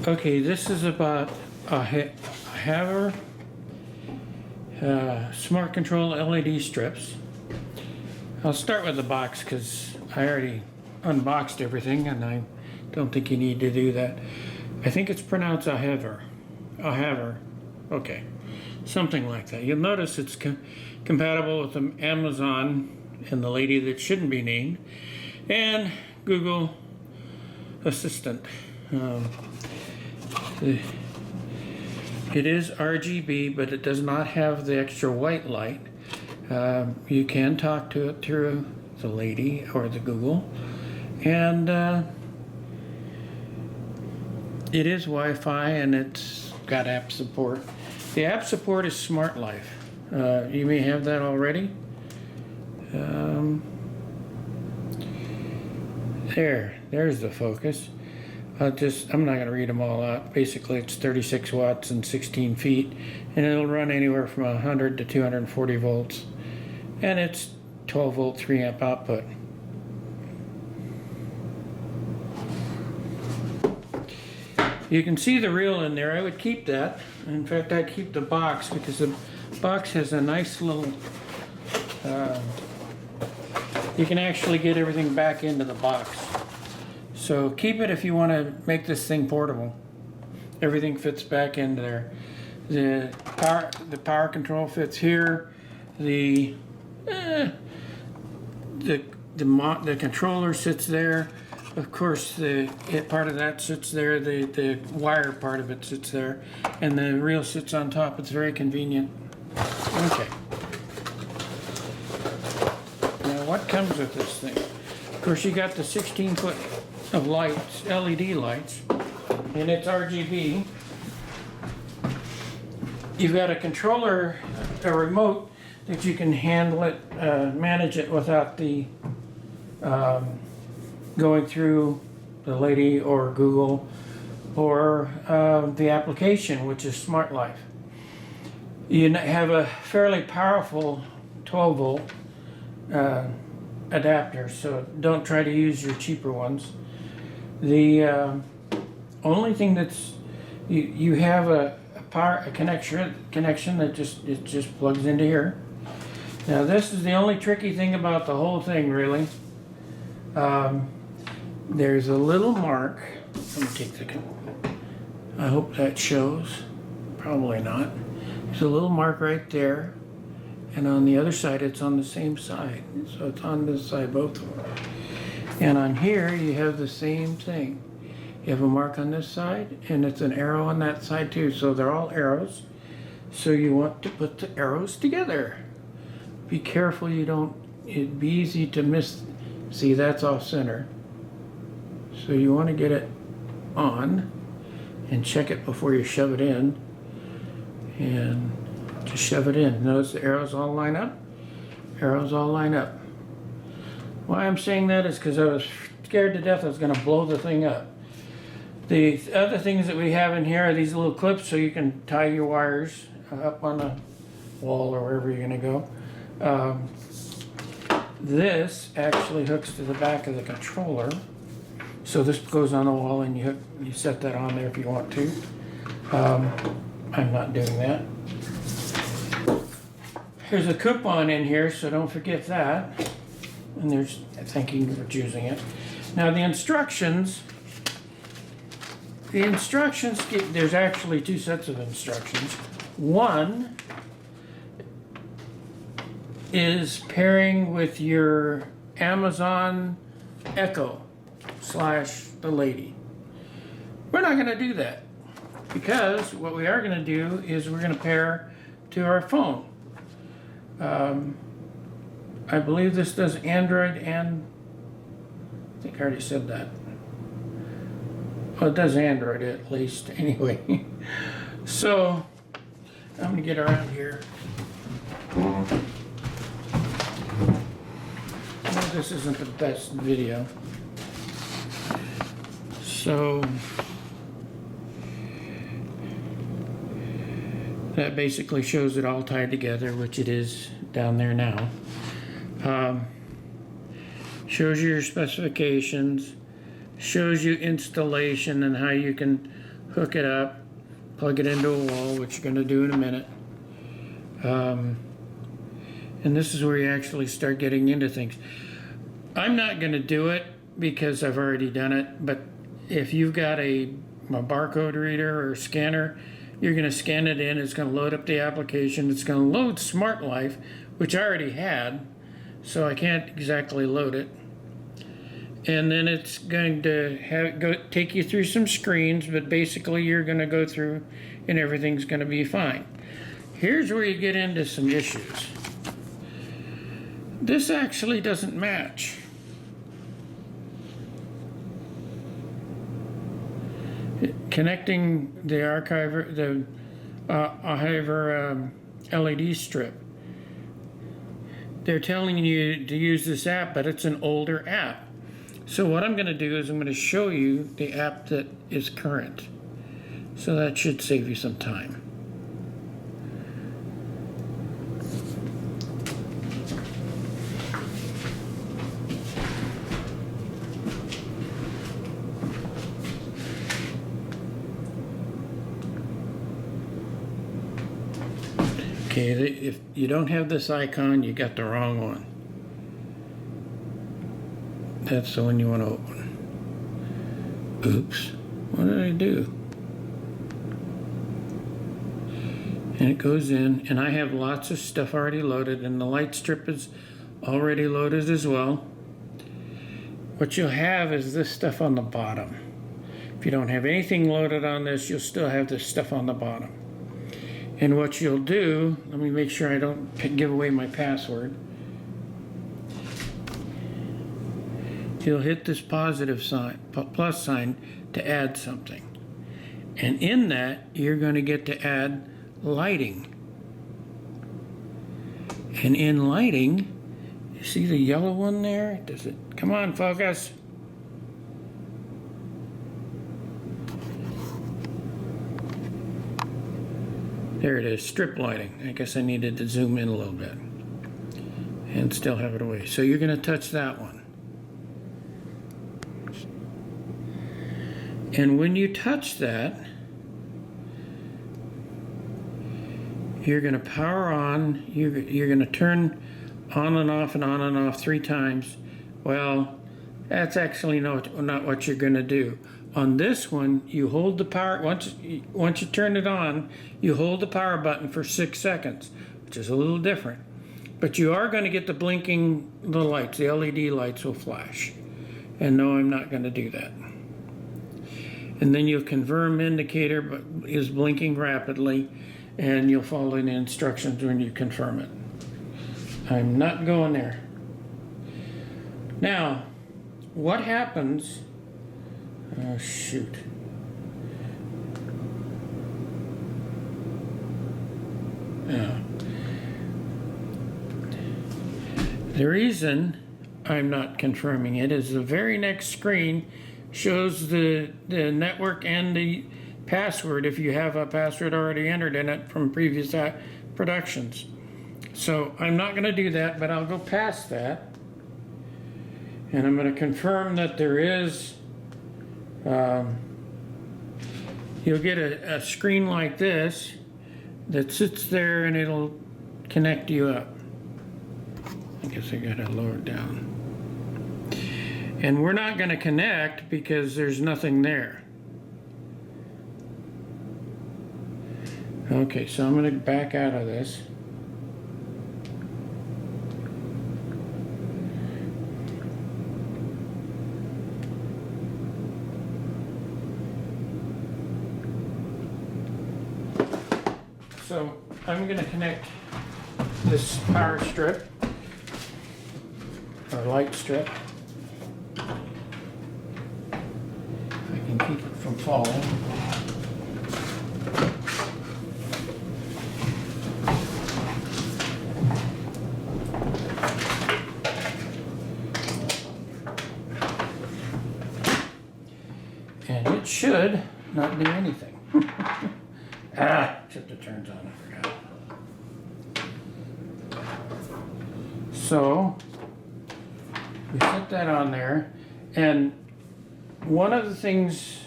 Okay, this is about Auhavor Smart Control LED strips. I'll start with the box because I already unboxed everything and I don't think you need to do that. I think it's pronounced Auhavor. Auhavor. Okay. Something like that. You'll notice it's compatible with the Amazon and the lady that shouldn't be named and Google Assistant. It is RGB, but it does not have the extra white light. You can talk to it through the lady or the Google, and it is Wi-Fi and it's got app support. The app support is Smart Life. You may have that already. There's the focus. I'm not going to read them all out. Basically, it's 36 watts and 16 feet, and it'll run anywhere from 100 to 240 volts, and it's 12 volt 3 amp output. You can see the reel in there. I would keep that. In fact, I'd keep the box because the box has a nice little you can actually get everything back into the box. So keep it if you want to make this thing portable. Everything fits back into there. The power control fits here. The controller sits there. Of course, part of that sits there. The wire part of it sits there, and the reel sits on top. It's very convenient. Okay. Now, what comes with this thing? Of course, you got the 16-foot of lights, LED lights, and it's RGB. You've got a controller, a remote that you can handle it, manage it without the going through the lady or Google or the application, which is Smart Life. You have a fairly powerful 12 volt adapter, so don't try to use your cheaper ones. The only thing that's you have a connection that just plugs into here. Now this is the only tricky thing about the whole thing, really. There's a little mark. Let me take I hope that shows. Probably not. There's a little mark right there, and on the other side it's on the same side. So it's on this side, both of them. And on here, you have the same thing. You have a mark on this side, and it's an arrow on that side too. So they're all arrows. So you want to put the arrows together. Be careful you don't, it'd be easy to miss. See, that's off center. So you want to get it on and check it before you shove it in. And just shove it in. Notice the arrows all line up? Arrows all line up. Why I'm saying that is because I was scared to death I was going to blow the thing up. The other things that we have in here are these little clips so you can tie your wires up on the wall or wherever you're going to go. This actually hooks to the back of the controller. So this goes on the wall and you set that on there if you want to. I'm not doing that. There's a coupon in here, so don't forget that. And thank you for choosing it. Now the instructions, there's actually two sets of instructions. One is pairing with your Amazon Echo / the lady. We're not going to do that because what we are going to do is we're going to pair to our phone. I believe this does Android and I think I already said that. Well, it does Android at least anyway. So I'm gonna get around here. Well, this isn't the best video. So that basically shows it all tied together, which it is down there now. Shows you your specifications, shows you installation and how you can hook it up, plug it into a wall, which you're going to do in a minute. And this is where you actually start getting into things. I'm not going to do it because I've already done it, but if you've got a barcode reader or scanner, you're going to scan it in, it's going to load up the application, it's going to load Smart Life, which I already had, so I can't exactly load it. And then it's going to take you through some screens, but basically you're going to go through and everything's going to be fine. Here's where you get into some issues. This actually doesn't match. Connecting the archiver, the Auhavor LED strip. They're telling you to use this app, but it's an older app. So what I'm going to do is I'm going to show you the app that is current. So that should save you some time. Okay, if you don't have this icon, you got the wrong one. That's the one you want to open. Oops, what did I do? And it goes in, and I have lots of stuff already loaded, and the light strip is already loaded as well. What you'll have is this stuff on the bottom. If you don't have anything loaded on this, you'll still have this stuff on the bottom. And what you'll do, let me make sure I don't give away my password. You'll hit this positive sign, plus sign, to add something. And in that, you're going to get to add lighting. And in lighting, you see the yellow one there? Does it, come on, focus. There it is, strip lighting. I guess I needed to zoom in a little bit and still have it away. So you're going to touch that one. And when you touch that, you're going to power on, you're going to turn on and off and on and off 3 times. Well, that's actually not what you're going to do. On this one, you hold the power, once you turn it on, you hold the power button for 6 seconds, which is a little different. But you are going to get the blinking, the lights, the LED lights will flash. And no, I'm not going to do that. And then your confirm indicator is blinking rapidly, and you'll follow the instructions when you confirm it. I'm not going there. Now, what happens? Oh, shoot. Yeah. The reason I'm not confirming it is the very next screen shows the network and the password if you have a password already entered in it from previous productions. So I'm not going to do that, but I'll go past that. And I'm going to confirm that there is, you'll get a screen like this that sits there and it'll connect you up. I guess I got to lower it down. And we're not going to connect because there's nothing there. Okay, so I'm going to back out of this. So I'm going to connect this power strip, or light strip. If I can keep it from falling. And it should not do anything. Except it turns on, I forgot. So, we set that on there, and one of the things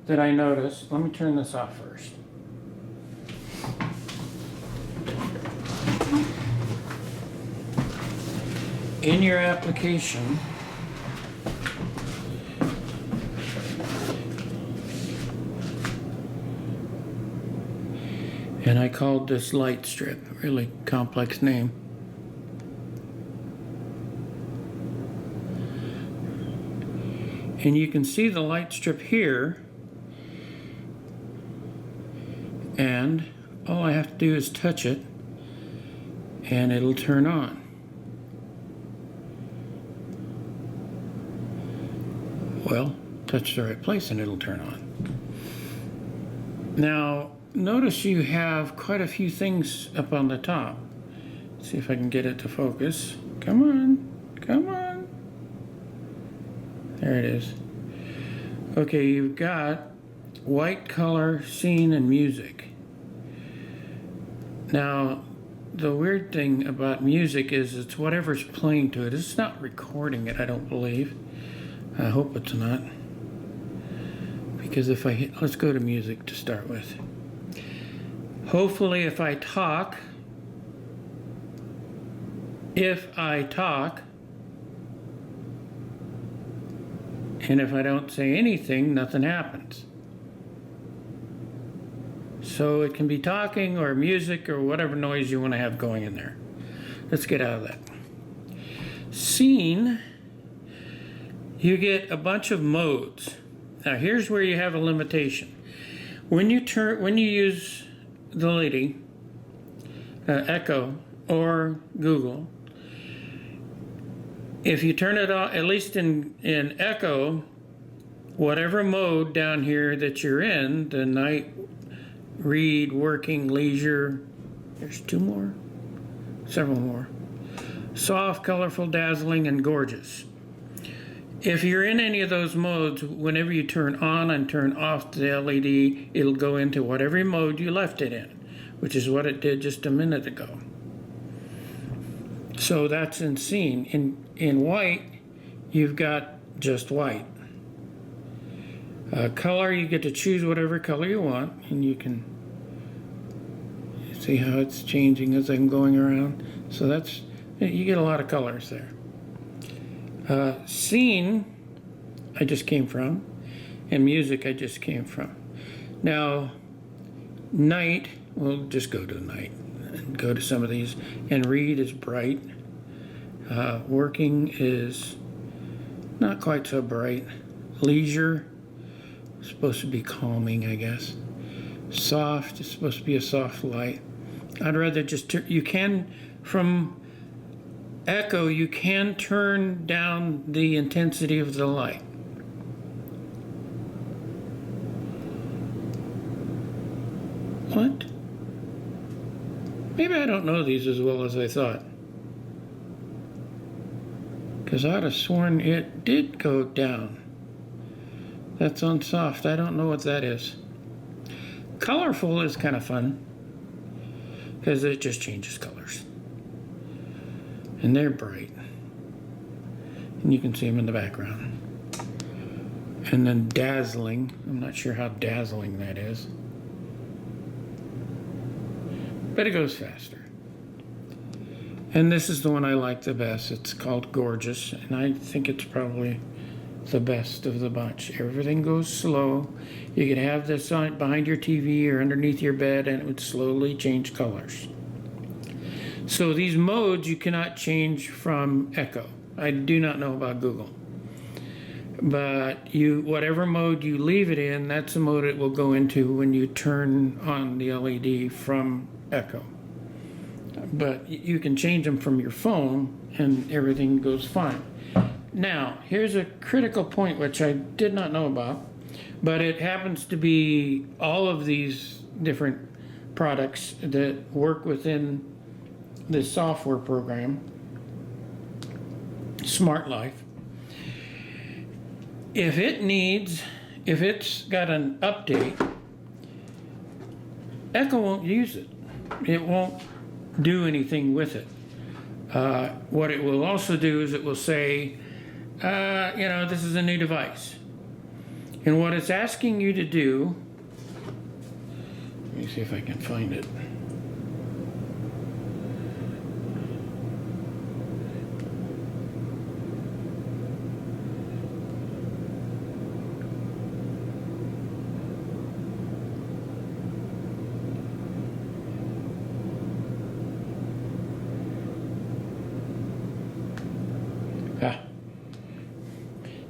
that I noticed, let me turn this off first. In your application, and I called this light strip, really complex name. And you can see the light strip here, and all I have to do is touch it and it'll turn on. Well, touch the right place and it'll turn on. Now, notice you have quite a few things up on the top. Let's see if I can get it to focus. Come on, come on. There it is. Okay, you've got white, color, scene, and music. Now, the weird thing about music is it's whatever's playing to it. It's not recording it, I don't believe. I hope it's not. Because if I hit, let's go to music to start with. Hopefully if I talk, and if I don't say anything, nothing happens. So it can be talking or music or whatever noise you want to have going in there. Let's get out of that. Scene, you get a bunch of modes. Now here's where you have a limitation. When you use the lady, Echo or Google, if you turn it on, at least in Echo, whatever mode down here that you're in, the night, read, working, leisure, there's two more, several more. Soft, colorful, dazzling, and gorgeous. If you're in any of those modes, whenever you turn on and turn off the LED, it'll go into whatever mode you left it in, which is what it did just a minute ago. So that's in scene. In white, you've got just white. Color, you get to choose whatever color you want, and you can see how it's changing as I'm going around. So that's, you get a lot of colors there. Scene, I just came from, and music I just came from. Now, night, we'll just go to night and go to some of these. And read is bright. Working is not quite so bright. Leisure, supposed to be calming, I guess. Soft is supposed to be a soft light. I'd rather just you can, from Echo, you can turn down the intensity of the light. What? Maybe I don't know these as well as I thought. Because I'd have sworn it did go down. That's on soft. I don't know what that is. Colorful is kind of fun, because it just changes colors. And they're bright. And you can see them in the background. And then dazzling. I'm not sure how dazzling that is. But it goes faster. And this is the one I like the best. It's called Gorgeous. And I think it's probably the best of the bunch. Everything goes slow. You could have this on behind your TV or underneath your bed, and it would slowly change colors. So these modes you cannot change from Echo. I do not know about Google. But whatever mode you leave it in, that's the mode it will go into when you turn on the LED from Echo. But you can change them from your phone and everything goes fine. Now, here's a critical point which I did not know about, but it happens to be all of these different products that work within this software program, Smart Life. If it's got an update, Echo won't use it. It won't do anything with it. What it will also do is it will say, this is a new device. And what it's asking you to do, let me see if I can find it.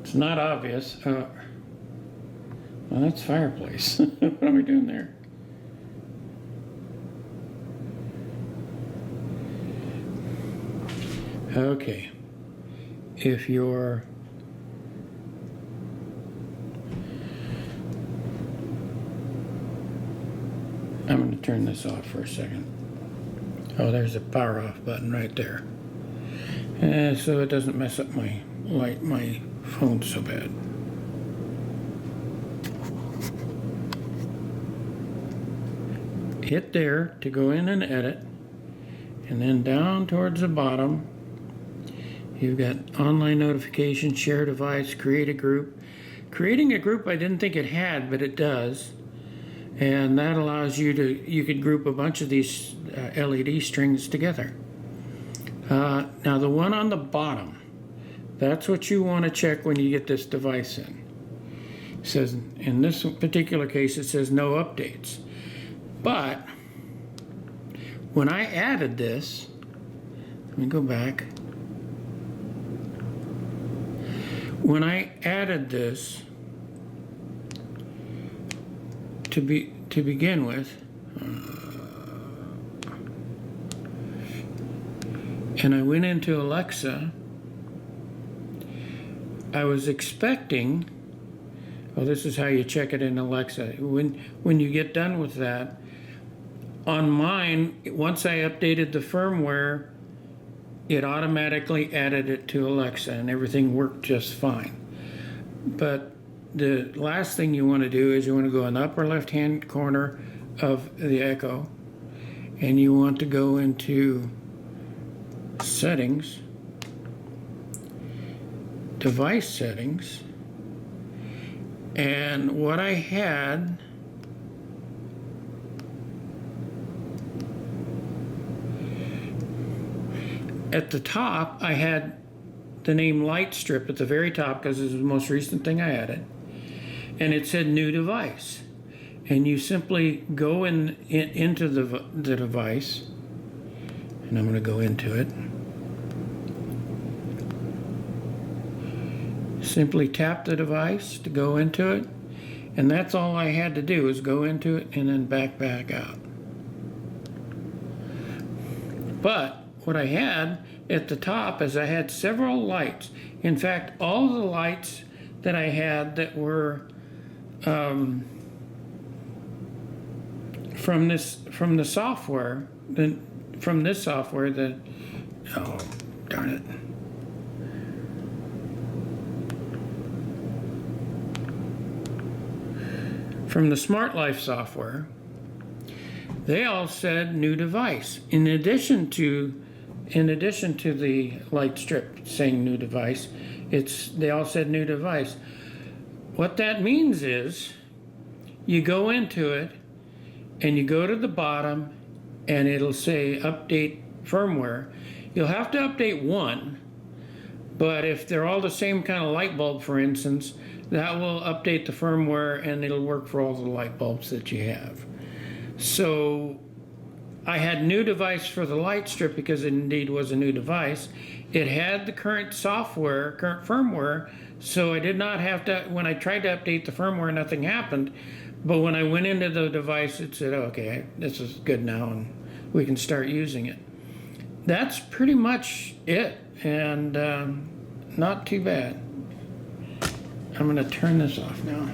It's not obvious. Well, that's fireplace. What am I doing there? Okay. If you're I'm going to turn this off for a second. Oh, there's a power off button right there. So it doesn't mess up my light, my phone so bad. Hit there to go in and edit, and then down towards the bottom you've got online notification, share device, create a group. Creating a group I didn't think it had, but it does, and that allows you could group a bunch of these LED strings together. Now the one on the bottom, that's what you want to check when you get this device in. It says, in this particular case, it says no updates. But when I added this, let me go back. When I added this to begin with, and I went into Alexa, I was expecting, well, this is how you check it in Alexa. When you get done with that, on mine, once I updated the firmware, it automatically added it to Alexa and everything worked just fine. But the last thing you want to do is you want to go in the upper left hand corner of the Echo, and you want to go into settings, device settings, and what I had at the top, I had the name Light Strip at the very top because this is the most recent thing I added, and it said new device, and you simply go into the device, and I'm going to go into it. Simply tap the device to go into it, and that's all I had to do is go into it and then back out. But what I had at the top is I had several lights. In fact, all the lights that I had that were from this software, oh darn it. From the Smart Life software, they all said new device. In addition to the light strip saying new device, they all said new device. What that means is you go into it and you go to the bottom and it'll say update firmware. You'll have to update one, but if they're all the same kind of light bulb, for instance, that will update the firmware and it'll work for all the light bulbs that you have. So I had new device for the light strip because it indeed was a new device. It had the current software, current firmware, so I did not have to, when I tried to update the firmware, nothing happened. But when I went into the device, it said, okay, this is good now and we can start using it. That's pretty much it, and not too bad. I'm going to turn this off now.